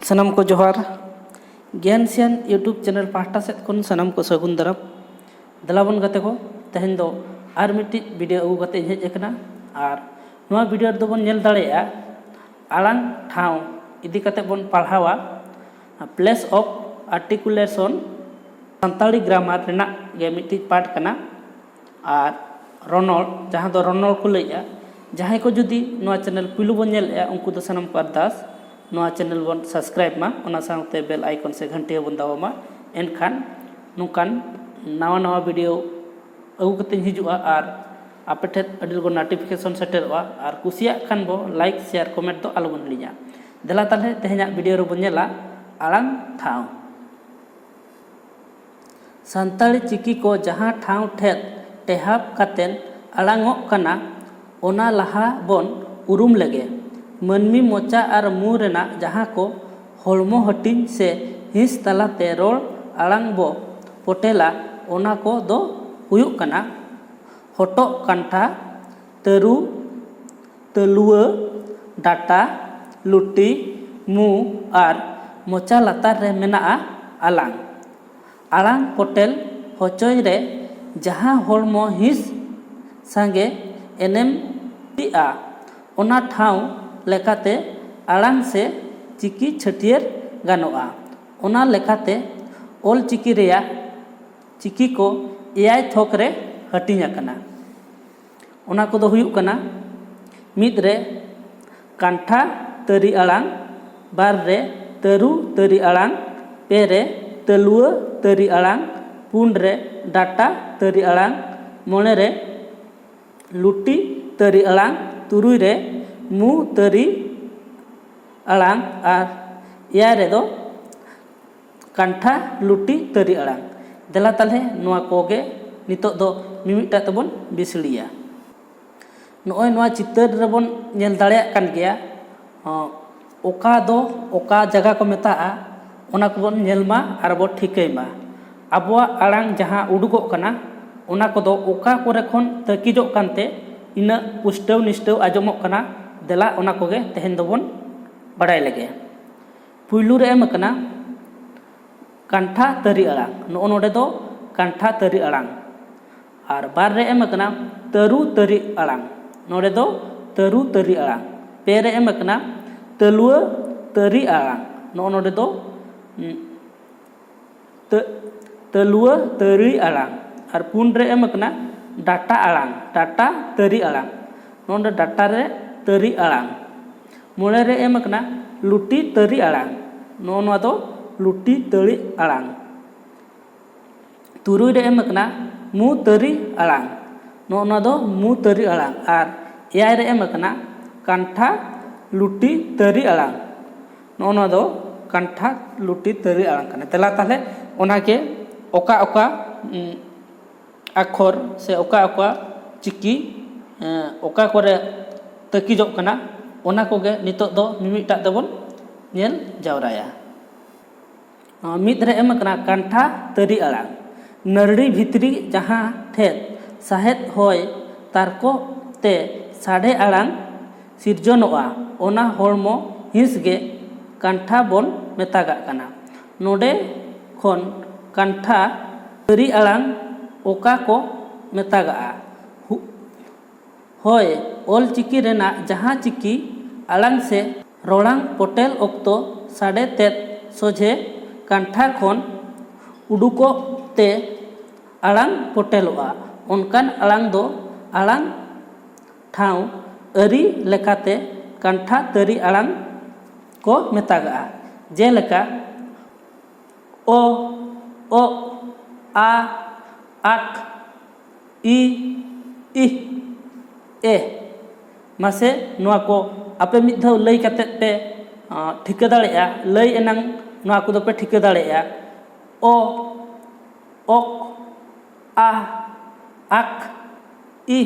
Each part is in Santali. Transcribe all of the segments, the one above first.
सनम को जोहार ज्ञानसियन यूट्यूब चैनल पाहटा सेद खन सनम को सगुन दाराम दलाबन गाते को तेहेन दो आर मिट्टी वीडियो अगू गाते हेज एकना आर नोआ वीडियो दो बन नेल दाड़ेया आलांग ठाव इदी काते बन पढ़ावा place of articulation Santali grammar रेना गे मिट्टी पाठ कना आर रोनोल जहां दो रोनोल को लैया जहां को जुदी नोआ चैनल पुलु बन नेलया उनको दो सनम को अरदास नोआ चैनल बन सब्सक्राइब मा ओना साथे बेल आइकन से घंटी बन दावमा एनखान नुकान नवा नवा वीडियो अगू कते हिजुआ आर आपे ठे अडिल गो नोटिफिकेशन सेटरवा आर कुसिया खान बो लाइक शेयर कमेंट तो आलो बन लिया देला ताले तेहना वीडियो रो बन नेला आलांग ठाव संताली चिकी को जहां ठाव ठेत टेहाब कातेन आलांगो कना ओना लहा बन उरुम लगे मनमी मोचा और मुँह रेना जहाँ को हड़मो हटिन से हिंस तलाते रोल आलांग बो पोटेला ओना को दो हुयुक कना हटो कांठा तरु तलुआ डाटा लुटी मुँह और मोचा लातार रे मेना आलांग आलांग पोटेल होचोय रे जहाँ हड़मो हिंस सांगे एनेम टिआ ओना ठाव लेकाते आलांग से चिकी छटियर गानोआ ओना लेकाते ओल चिकी रेया चिकी को एआई थोक रे हटिंग आकना ओना को दो हुयुक कना मिद रे कांठा तरी आलांग बार रे तरु तरी आलांग पे रे तलुआ तरी आलांग पुन रे डाटा तरी आलांग मोने रे लुटी तरी आलांग तुरुई रे मु तरी आलांग और या रे दो कांठा लुटी तरी आलांग देला ताले नोआ कोगे नितो दो मिमिटा तबन बिसलिया नोय नोआ चितर रेबन नेल दाड़ेया कान गया ओका दो ओका जगह को मेता ओना को बन नेलमा आर बो ठिकैमा आबोआ आलांग जहां उडुगो कना ओना को दो ओका कोरे खन तकिजो कानते इना पुष्टव निष्टव आजमो कना देला ओना कोगे तेहेन दोबन बड़ाय लगे पुइलु रे एम कना कांठा तरी आलांग नो नोडे दो कांठा तरी आलांग और बार रे एम कना तरु तरी आलांग नोडे दो तरु तरी आलांग पे रे एम कना तलुआ तरी आलांग नो नोडे दो तलुआ तरी आलांग और पुन रे एम कना डाटा आलांग डाटा तरी आलांग नोडे डाटा रे तरी आलांग मोले रे एम कना लुटी तरी आलांग नो दो लुटी तरी आलांग तुरुई रे एम कना मु तरी आलांग नो दो मु तरी आलांग और एआई रे एम कना कांठा लुटी तरी आलांग नो दो कांठा लुटी तरी आलांग कना तेला ताले ओना के ओका ओका अक्षर से ओका ओका चिकी ओका कोरे तकिजो कना ओना कोगे नितो दो मिमिटा दबन नेल जावराया मिद रे एम कना कांठा तरी आलांग नरड़ी भितरी जहां ठेत साहेद होय तारको ते साढ़े आलांग सिरजनोआ ओना हड़मो हिंस गे कांठा बन मेतागा कना नोडे खन कांठा तरी आलांग ओका को मेतागा होय ओल चिकी रेना जहां चिकी आलांग से रोलांग पोटेल ओक्तो साढ़े तेत सोझे कांठा खन उडुको ते आलांग पोटेलोआ उनकान आलांग दो आलांग ठाव अरी लेकाते कांठा तरी आलांग को मेतागा जेलेका ओ ओ आ आक ई इ ए मासे नोआ को आपे मिद धाव लई काते पे ठिका दाड़ेया लई एनांग नोआ को दो पे ठिका दाड़ेया ओ ओक आ आक ई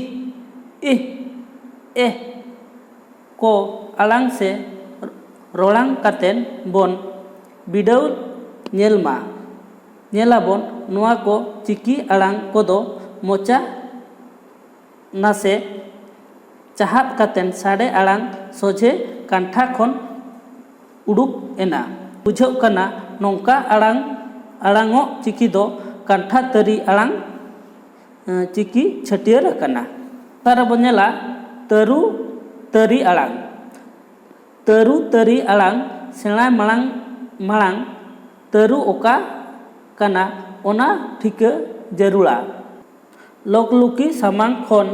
इ ए को आलांग से रोलांग कातेन बन बिडव नेलमा नेलाबन नोआ को चिकी आलांग को दो मोचा नासे चाहब कातेन साढ़े आलांग सोझे कांठा खन उडुक एना बुझाᱹᱜ ᱠᱟᱱᱟ ᱱᱚᱝᱠᱟ ᱟᱲᱟᱝᱚᱜ ᱪᱤᱠᱤ ᱫᱚ ᱠᱟᱱᱴᱷᱟ ᱛᱟᱹᱨᱤ ᱟᱲᱟᱝ ᱪᱤᱠᱤ ᱪᱷᱟᱹᱴᱭᱟᱹᱨ ᱟᱠᱟᱱᱟ। ᱛᱟᱨ ᱵᱚᱱ ᱧᱮᱞᱟ ᱛᱟᱹᱨᱩ ᱛᱟᱹᱨᱤ ᱟᱲᱟᱝ। ᱛᱟᱹᱨᱩ ᱛᱟᱹᱨᱤ ᱟᱲᱟᱝ ᱥᱮᱬᱟ ᱢᱟᱲᱟᱝ ᱛᱟᱹᱨᱩ ᱚᱠᱟ ᱠᱟᱱᱟ ᱚᱱᱟ ᱴᱷᱤᱠᱟᱹ ᱡᱟᱹᱨᱩᱲᱟ। ᱞᱚᱠᱞᱩᱠᱤ ᱥᱟᱢᱟᱝ ᱠᱷᱚᱱ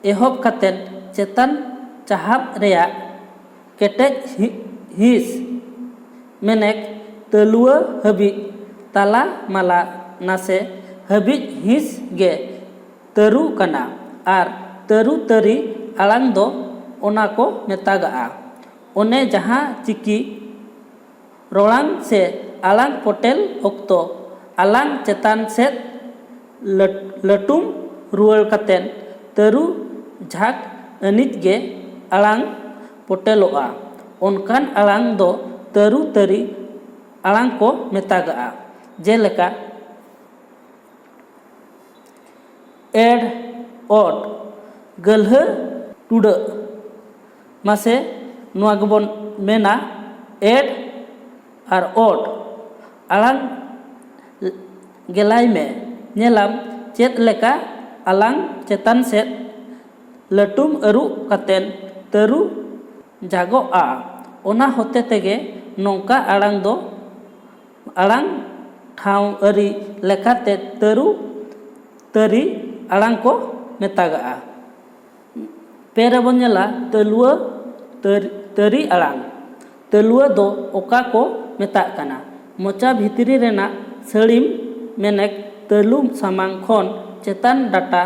ᱮᱦᱚᱵ ᱠᱟᱛᱮᱫ ᱪᱮᱛᱟᱱ ᱪᱟᱦᱟᱵ ᱨᱮᱭᱟᱜ ᱠᱮᱴᱮᱡ ᱦᱤᱸᱥ ᱢᱮᱱᱮᱠ ᱛᱟᱹᱞᱩᱣᱟᱹ ᱦᱟᱹᱵᱤᱡ ᱛᱟᱞᱟ ᱢᱟᱞᱟ ᱱᱟᱥᱮ ᱦᱟᱹᱵᱤᱡ ᱦᱤᱸᱥ ᱜᱮ ᱛᱟᱹᱨᱩ ᱠᱟᱱᱟ ᱟᱨ ᱛᱟᱹᱨᱩ ᱛᱟᱹᱨᱤ ᱟᱲᱟᱝ ᱫᱚ ᱚᱱᱟ ko ᱢᱮᱛᱟᱜᱟᱜᱼᱟ। ᱚᱱᱮ ᱡᱟᱦᱟᱸ ᱪᱤᱠᱤ ᱨᱚᱲᱟᱝ ᱥᱮ alang potel okto alang chetan sed latum ruwal katen taru jhak anit ge alang poteloa onkan alang do taru tari alang ko metagaa jeleka ed od galha tuda mase noa gebon mena ed ar od alang gelai me nyelam chet leka alang chetan set latum aru katen taru jago a ona hote tege nongka alang do alang thau ari lekate taru tari alang ko metagaa pera bon nyela telua tari alang telua do oka ko metak kana mocha bhitri rena salim menek telum samang khon chetan data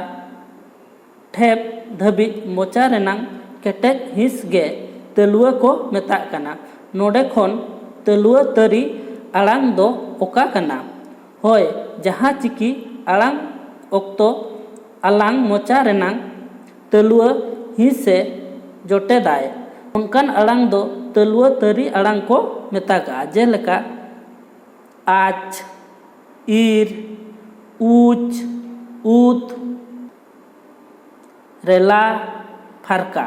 thep dhabit mocha renang ketek his ge telua ko metak kana node khon telua tari alang do oka kana hoy jaha chiki alang okto alang mocha renang telua his se jote dai onkan alang do telua tari alang ko metaga jeleka ach ir uch ut rela farka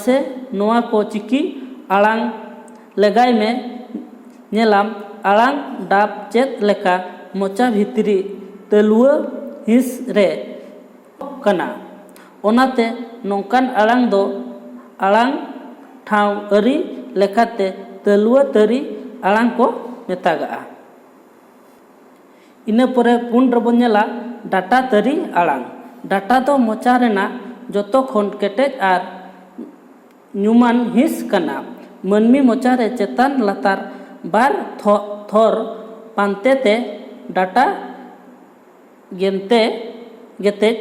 se noa ko chiki alang legai me nyelam alang dap chet leka mocha bhitri telua his re kana onate nongkan alang do alang thau ari lekate telua tari alang ko metagaa ina pore pun rebon nyela data tari alang data do mocha rena joto khon ketek ar nyuman his kana manmi mocha re chetan latar bar thor pante te data gete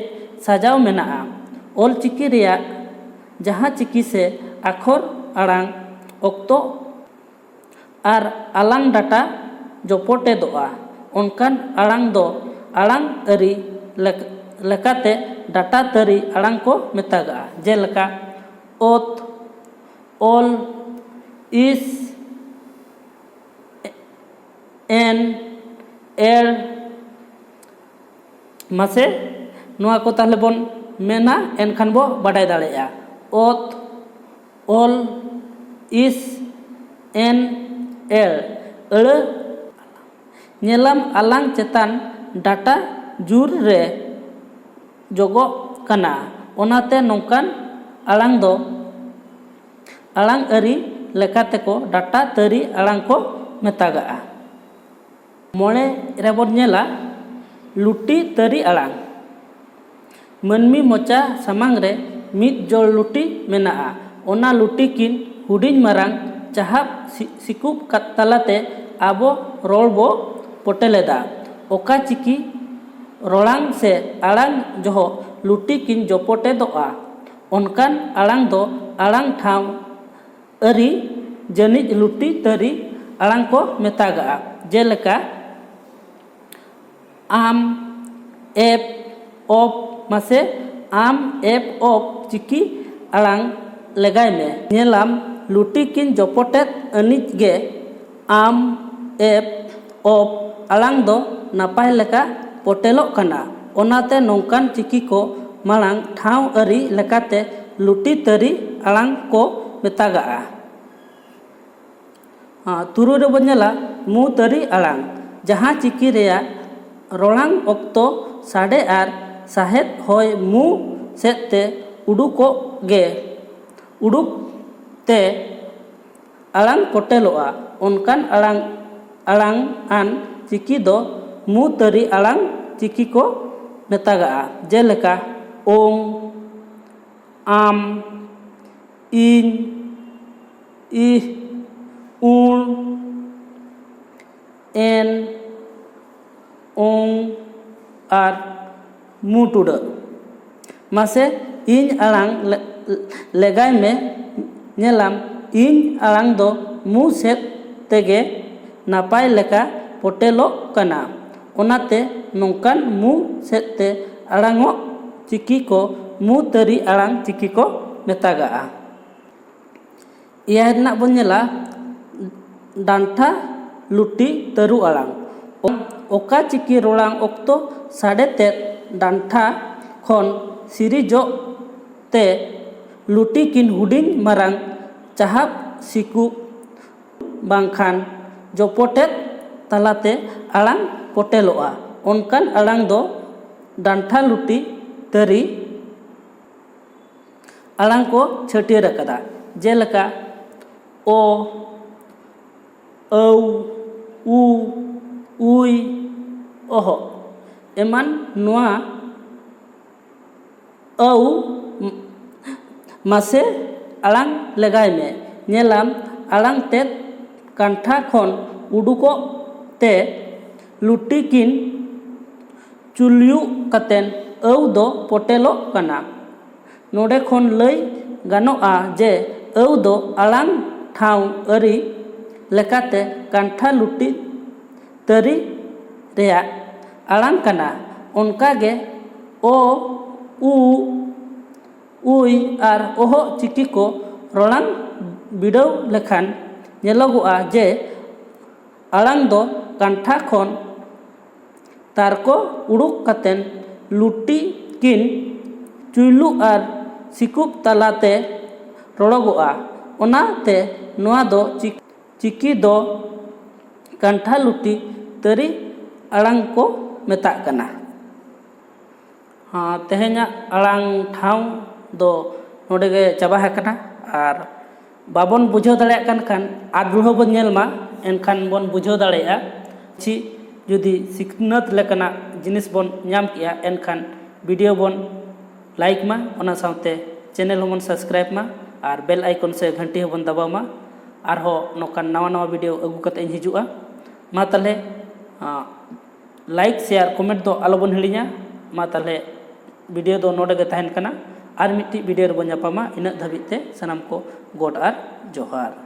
sajau menaa ol chiki reya jaha chiki se akhor arang okto ar alang data jopote doa onkan alang do alang ari lekate data tari alang ko metaga jeleka ot ol is en el mase noa ko tahle bon mena enkhan bo badai dalea ot ol is en el ele nyelam alang chetan data jur re jogo kana onate nongkan alang do alang ari lekate ko data tari alang ko metagaa mole rebon nyela luti tari alang manmi mocha samang re mit jol luti menaa ona luti kin huding marang chahap sikup katalate abo rolbo poteleda oka chiki rolang se alang joho luti kin jopote doa onkan alang do alang thau ari janij luti tari alang ko metagaa jeleka am ep op mase am ep op chiki alang legai me nyelam luti kin jopotet anij ge am ep op alang do napai leka potelok kana onate nongkan chiki ko malang thau ari lekate luti tari alang ko metagaa तुरुई रे बन नेला मु तरी आड़ांग जहाँ चिकी रेया रोलांग ऑक्तो साडे आर साहेद होय मु सेते उडुको गे उडुक ते आड़ांग पोटेलोआ उनकान आड़ांग आन चिकी दो मु तरी आड़ांग चिकी को मेतागा जेलेका ओंग आम इन इह उन एन ओंग आर मुटुड मासे इन आड़ांग लेगाय में नेलाम इन आड़ांग दो मु सेत तेगे नापाय लेका पोटेलो कना ओनाते नोंकान मु सेते आड़ांगो चिकी को मु तरी आड़ांग चिकी को मेतागा इया रना बन नेला डांठा लुटी तरु आड़ांग ओका चिकी रोलांग ऑक्तो साडे ते डांठा खन सिरिजो ते लुटी किन हुडिंग मारांग चाहाब सिकु बांखान जोपोटेत तालाते आड़ांग पोटेलोआ उनकान आड़ांग दो डांठा लुटी तरी आड़ांग को छटियर अकदा जेलका ओ औ उ उई ओहो एमान नोआ औ मासे आड़ांग लेगाय में नेलाम आड़ांग तेत कांठा खन उडुको ते लुटी किन चुलियु कतेन औ दो पोटेलो कना नोडे खन लई गानोआ जे औ दो आड़ांग ठाव अरी लेकाते कांठा लुटी तरी रेया आड़ांग कना उनकागे ओ उ उई आर ओहो चिकी को रोलांग बिडव लेखान नेलोगोआ जे आड़ांग दो कांठा खन तारको उडुक कतेन लुटी किन चुइलु आर सिकुप तालाते रोड़ोगोआ ओनाते नोआ दो चिकी दो कांठा लुटी तरी आड़ांग को मेताग कना तेहेኛ आड़ांग ठाव दो नोडे गे चाबा हकना आर बाबन बुझाव दाड़े कान खान आर रुह बन नेलमा एनखान बन बुझाव दाड़ेया छि जुदी सिखनत लेकना जिनिस बन नाम किया एनखान वीडियो बन लाइक मा ओना सावते चैनल बन सब्सक्राइब मा और बेल आइकन से घंटी बन दबाव मा आर हो नोकान नवा नवा वीडियो अगू कते हिजुआ मा तले लाइक शेयर कमेंट दो आलो बन हिड़िया मा तले वीडियो दो नोडे गे तहन कना आर मिट्टी वीडियो बन जापामा इना धाबिते सनाम को गोड आर जोहार।